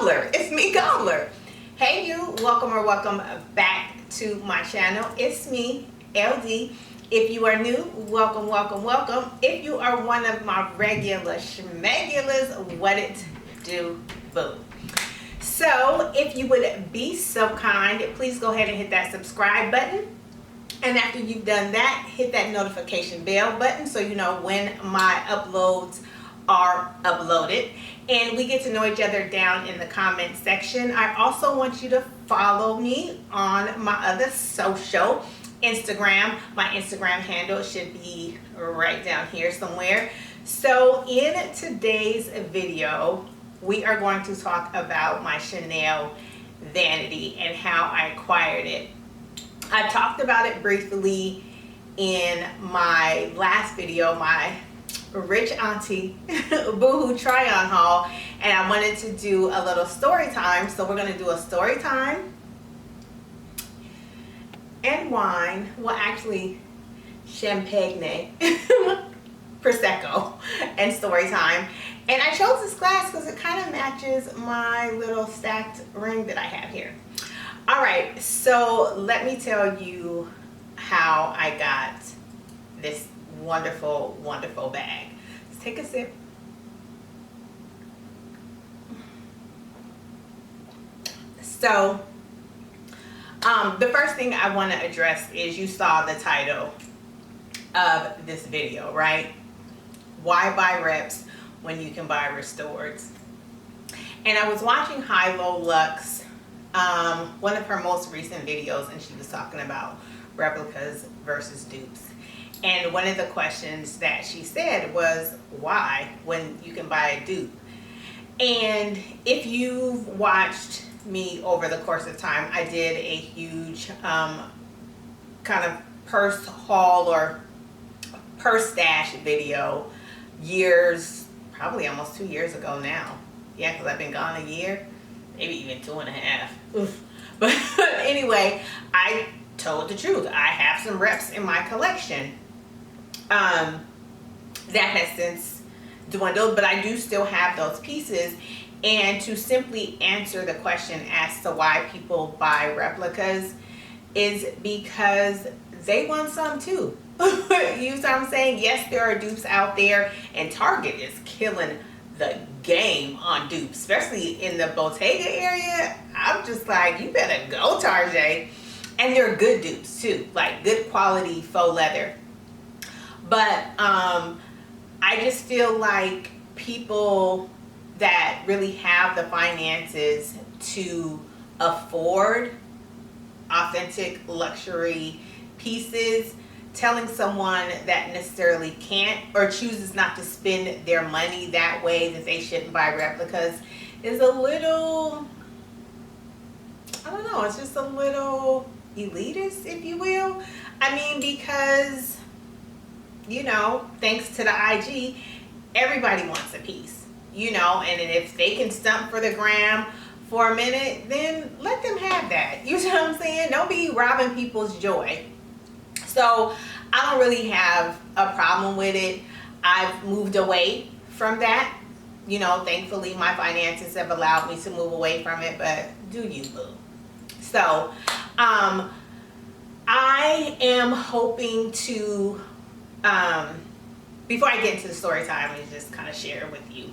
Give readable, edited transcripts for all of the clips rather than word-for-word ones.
Gobler. It's me, Gobler. Hey you, welcome back to my channel. It's me, LD. If you are new, welcome. If you are one of my regular schmegulars, what it do, boo. So if you would be so kind, please go ahead and hit that subscribe button. And after you've done that, hit that notification bell button so you know when my uploads are uploaded. And we get to know each other down in the comment section. I also want you to follow me on my other social, Instagram. My Instagram handle should be right down here somewhere. So in today's video, we are going to talk about my Chanel Vanity and how I acquired it. I talked about it briefly in my last video, my rich auntie boohoo try on haul, and I wanted to do a little story time. So we're going to do a story time and wine, well actually champagne, prosecco, and story time. And I chose this glass because it kind of matches my little stacked ring that I have here. All right, so let me tell you how I got this wonderful bag. Let's take a sip. So the first thing I want to address is, you saw the title of this video, right? Why buy reps when you can buy restored? And I was watching High Low Lux, one of her most recent videos, and she was talking about replicas versus dupes. And one of the questions that she said was, why when you can buy a dupe? And if you've watched me over the course of time, I did a huge kind of purse haul or purse stash video years, probably almost 2 years ago now. Yeah, because I've been gone a year, maybe even 2.5. Oof. But anyway, I told the truth. I have some reps in my collection that has since dwindled, but I do still have those pieces. And to simply answer the question as to why people buy replicas is because they want some too. You know what I'm saying? Yes, there are dupes out there, and Target is killing the game on dupes, especially in the Bottega area. I'm just like, you better go, Target. And they're good dupes too, like good quality faux leather. But I just feel like people that really have the finances to afford authentic luxury pieces, telling someone that necessarily can't or chooses not to spend their money that way, that they shouldn't buy replicas, is a little, I don't know, it's just a little elitist, if you will. I mean, because, you know, thanks to the IG, everybody wants a piece, you know, and if they can stump for the gram for a minute, then let them have that. You know what I'm saying? Don't be robbing people's joy. So I don't really have a problem with it. I've moved away from that. You know, thankfully my finances have allowed me to move away from it, but do you, boo? So I am hoping to, before I get into the story time, let me just kind of share with you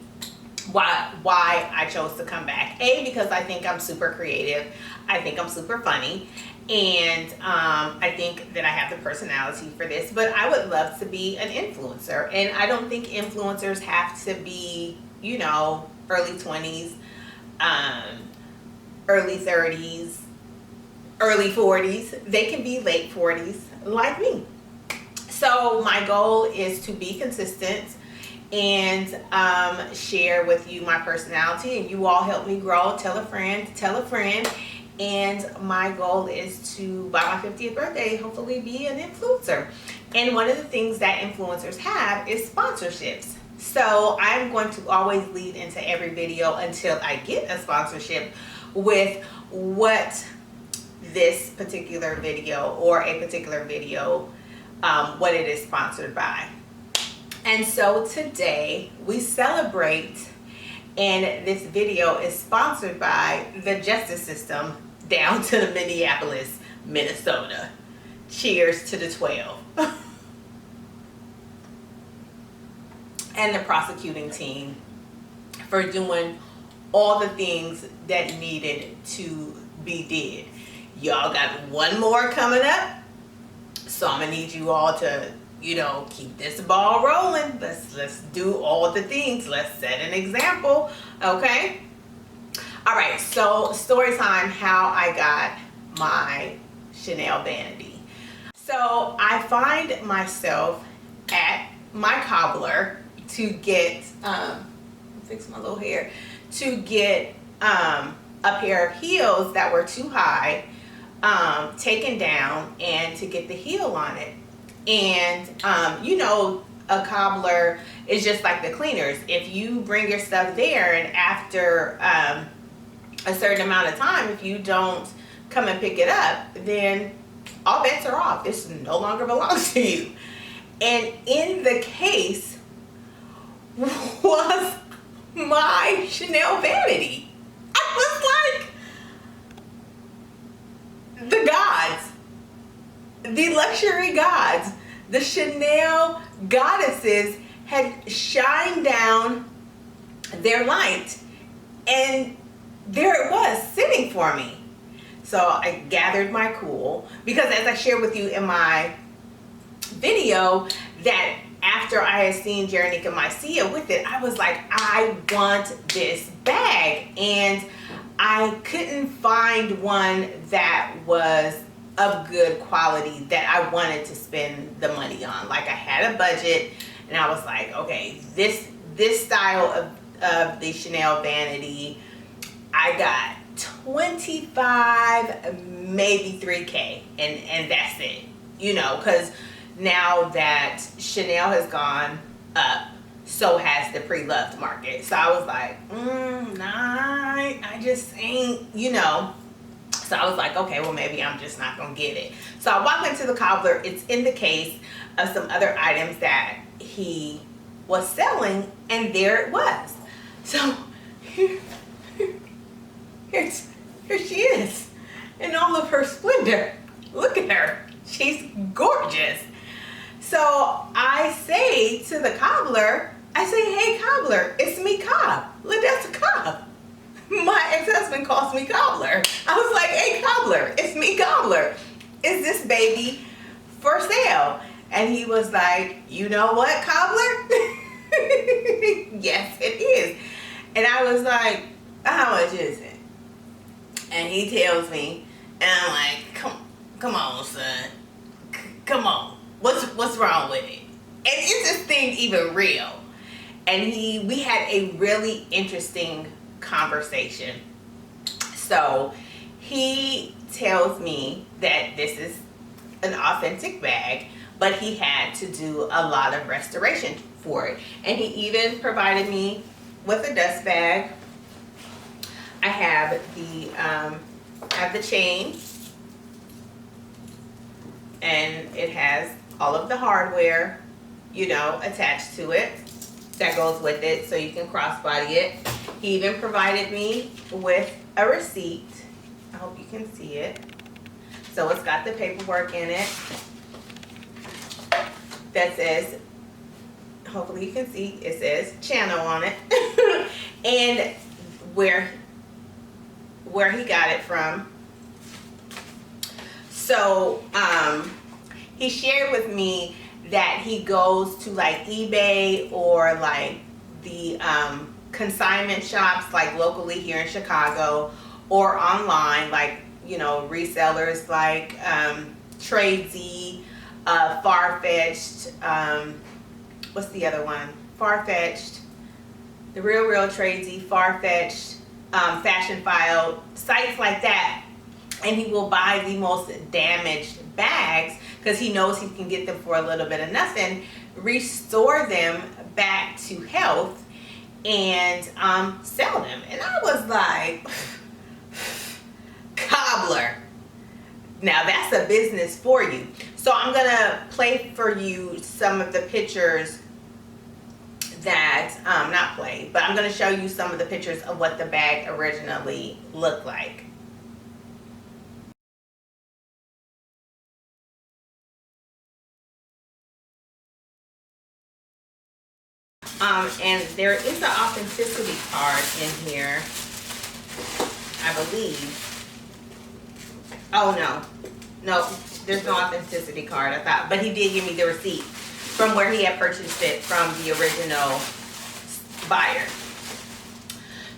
why I chose to come back. A, because I think I'm super creative. I think I'm super funny. And I think that I have the personality for this, but I would love to be an influencer. And I don't think influencers have to be, you know, early 20s, early 30s, early 40s. They can be late 40s like me. So my goal is to be consistent and share with you my personality, and you all help me grow. Tell a friend. And my goal is to, by my 50th birthday, hopefully be an influencer. And one of the things that influencers have is sponsorships. So I'm going to always lead into every video until I get a sponsorship with what this particular video or a particular video, what it is sponsored by. And so today we celebrate And this video is sponsored by the justice system down to Minneapolis, Minnesota. Cheers to the 12. And the prosecuting team for doing all the things that needed to be did. Y'all got one more coming up, so I'm gonna need you all to, keep this ball rolling. Let's do all the things. Let's set an example, okay? All right, so story time, how I got my Chanel Vanity. So I find myself at my cobbler to get, fix my little hair, to get a pair of heels that were too high, taken down, and to get the heel on it. And a cobbler is just like the cleaners. If you bring your stuff there and after a certain amount of time, if you don't come and pick it up, then all bets are off. This no longer belongs to you. And in the case was my Chanel Vanity. I was like, the gods, the luxury gods, the Chanel goddesses had shined down their light, and there it was sitting for me. So I gathered my cool, because as I shared with you in my video, that after I had seen Jaranika Mycia with it, I was like, I want this bag. And I couldn't find one that was of good quality that I wanted to spend the money on. Like, I had a budget, and I was like, okay, this style of the Chanel Vanity, I got 25, maybe 3K, and that's it. Because now that Chanel has gone up, so has the pre-loved market. So I was like, nah, I just ain't, So I was like, okay, well, maybe I'm just not gonna get it. So I walked into the cobbler. It's in the case of some other items that he was selling, and there it was. So here she is in all of her splendor. Look at her. She's gorgeous. So I say to the cobbler, hey, cobbler, it's me, Cobb. Look, that's a Cobb. My ex-husband calls me cobbler. I was like, hey, cobbler, it's me, cobbler. Is this baby for sale? And he was like, you know what, cobbler? Yes, it is. And I was like, how much is it? And he tells me, and I'm like, come on, son. Come on. What's wrong with it? And is this thing even real? And we had a really interesting conversation. So he tells me that this is an authentic bag, but he had to do a lot of restoration for it. And he even provided me with a dust bag. I have the chain, and it has all of the hardware, attached to it that goes with it, so you can crossbody it. He even provided me with a receipt. I hope you can see it. So it's got the paperwork in it that says, hopefully you can see, it says channel on it, and where he got it from. So he shared with me that he goes to like eBay or like the consignment shops like locally here in Chicago, or online, like resellers like Tradesy, Farfetched, what's the other one? Farfetched, the Real Tradesy, Farfetched, Fashion File, sites like that. And he will buy the most damaged bags because he knows he can get them for a little bit of nothing, restore them back to health, and sell them. And I was like, cobbler, now that's a business for you. So I'm gonna play for you some of the pictures that, not play, but I'm going to show you some of the pictures of what the bag originally looked like. And there is an authenticity card in here, I believe. Oh no, there's no authenticity card, I thought, but he did give me the receipt from where he had purchased it from the original buyer.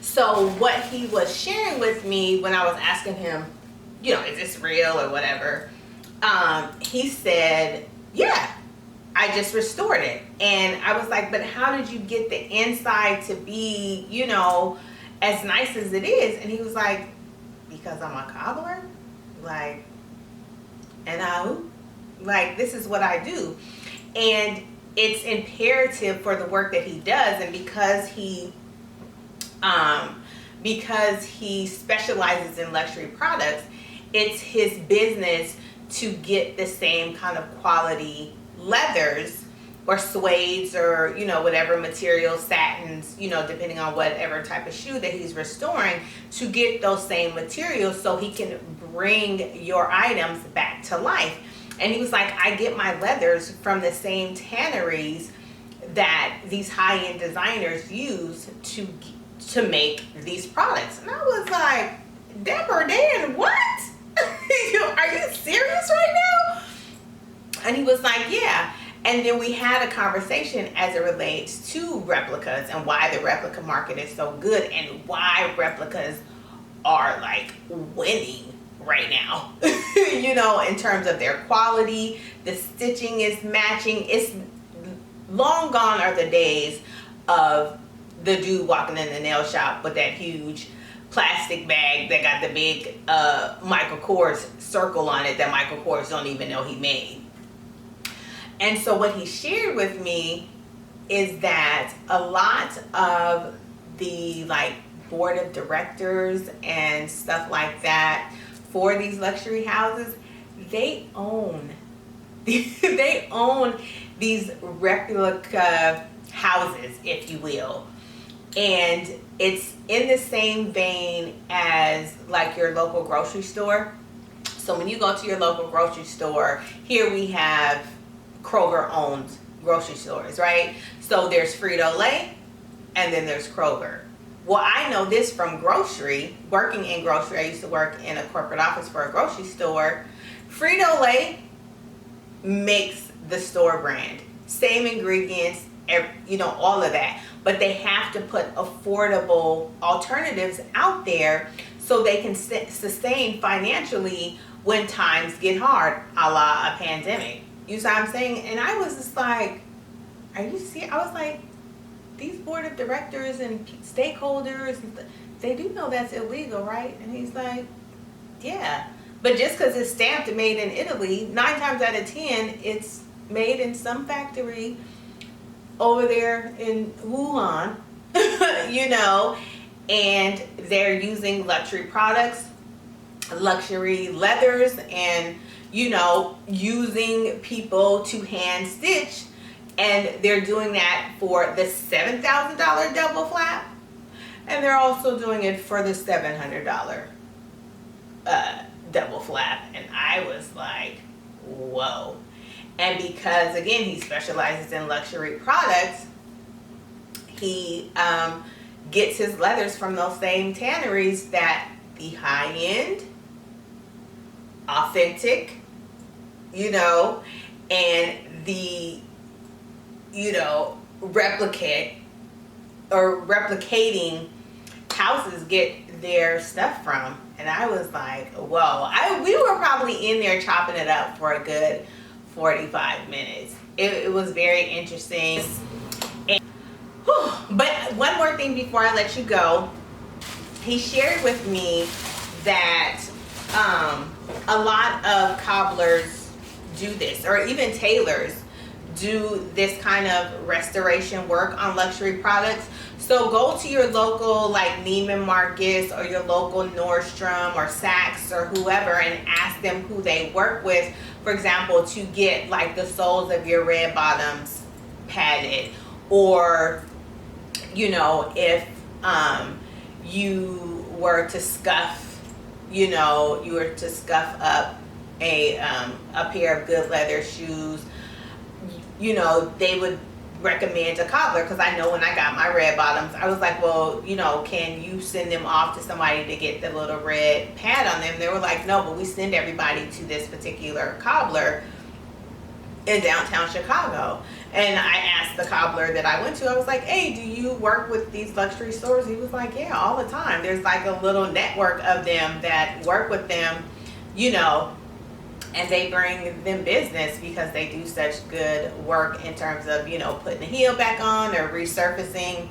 So what he was sharing with me when I was asking him, you know, is this real or whatever, he said, yeah, I just restored it. And I was like, but how did you get the inside to be, you know, as nice as it is? And he was like, because I'm a cobbler. Like, like, this is what I do. And it's imperative for the work that he does. And because he specializes in luxury products, it's his business to get the same kind of quality leathers or suedes or, you know, whatever material, satins, you know, depending on whatever type of shoe that he's restoring, to get those same materials so he can bring your items back to life. And he was like, I get my leathers from the same tanneries that these high-end designers use to make these products. And I was like, Deborah Dan, what? Are you serious right now? And he was like, yeah. And then we had a conversation as it relates to replicas and why the replica market is so good and why replicas are like winning right now. You know, in terms of their quality, the stitching is matching. It's long gone are the days of the dude walking in the nail shop with that huge plastic bag that got the big Michael Kors circle on it that Michael Kors don't even know he made. And so what he shared with me is that a lot of the like board of directors and stuff like that for these luxury houses, they own they own these replica houses, if you will. And it's in the same vein as like your local grocery store. So when you go to your local grocery store, here we have Kroger owned grocery stores, right? So there's Frito-Lay and then there's Kroger. Well, I know this from grocery, working in grocery. I used to work in a corporate office for a grocery store. Frito-Lay makes the store brand, same ingredients, you know, all of that. But they have to put affordable alternatives out there so they can sustain financially when times get hard, a la a pandemic. You see what I'm saying? And I was just like, are you serious? I was like, these board of directors and stakeholders, they do know that's illegal, right? And he's like, yeah. But just because it's stamped and made in Italy, 9 times out of 10, it's made in some factory over there in Wuhan, you know, and they're using luxury products, luxury leathers, and, you know, using people to hand stitch. And they're doing that for the $7,000 double flap. And they're also doing it for the $700 double flap. And I was like, whoa. And because, again, he specializes in luxury products, he gets his leathers from those same tanneries that the high-end, authentic, you know, and the, you know, replicating houses get their stuff from. And I was like, whoa. We were probably in there chopping it up for a good 45 minutes. It was very interesting. And, but one more thing before I let you go. He shared with me that a lot of cobblers do this, or even tailors do this kind of restoration work on luxury products. So go to your local like Neiman Marcus or your local Nordstrom or Saks or whoever and ask them who they work with, for example, to get like the soles of your red bottoms padded, or if you were to scuff, up a pair of good leather shoes, they would recommend a cobbler, because I know when I got my red bottoms, I was like, well, can you send them off to somebody to get the little red pad on them? They were like, no, but we send everybody to this particular cobbler in downtown Chicago. And I asked the cobbler that I went to, I was like, hey, do you work with these luxury stores? He was like, yeah, all the time. There's like a little network of them that work with them, and they bring them business because they do such good work in terms of, putting the heel back on or resurfacing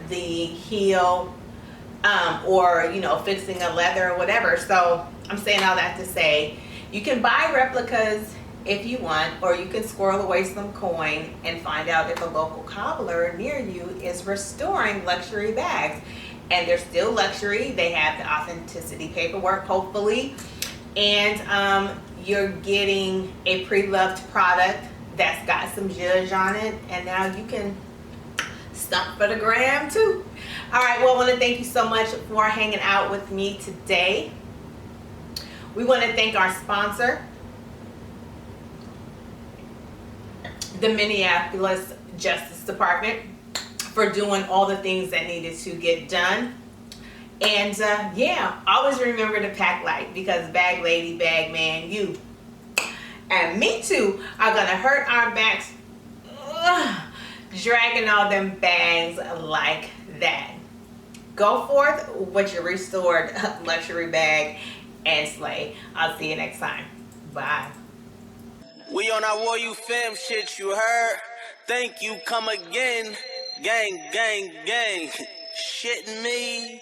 the heel, or, fixing a leather or whatever. So I'm saying all that to say, you can buy replicas if you want, or you can squirrel away some coin and find out if a local cobbler near you is restoring luxury bags. And they're still luxury. They have the authenticity paperwork, hopefully. And you're getting a pre-loved product that's got some zhuzh on it. And now you can stump for the gram too. All right, well, I want to thank you so much for hanging out with me today. We want to thank our sponsor, the Minneapolis Justice Department, for doing all the things that needed to get done. And always remember to pack light, because bag lady, bag man, you and me too are gonna hurt our backs dragging all them bags like that. Go forth with your restored luxury bag and slay. I'll see you next time. Bye. We on our War You Fam shit, you heard? Thank you, come again. Gang, gang, gang. Shitting me?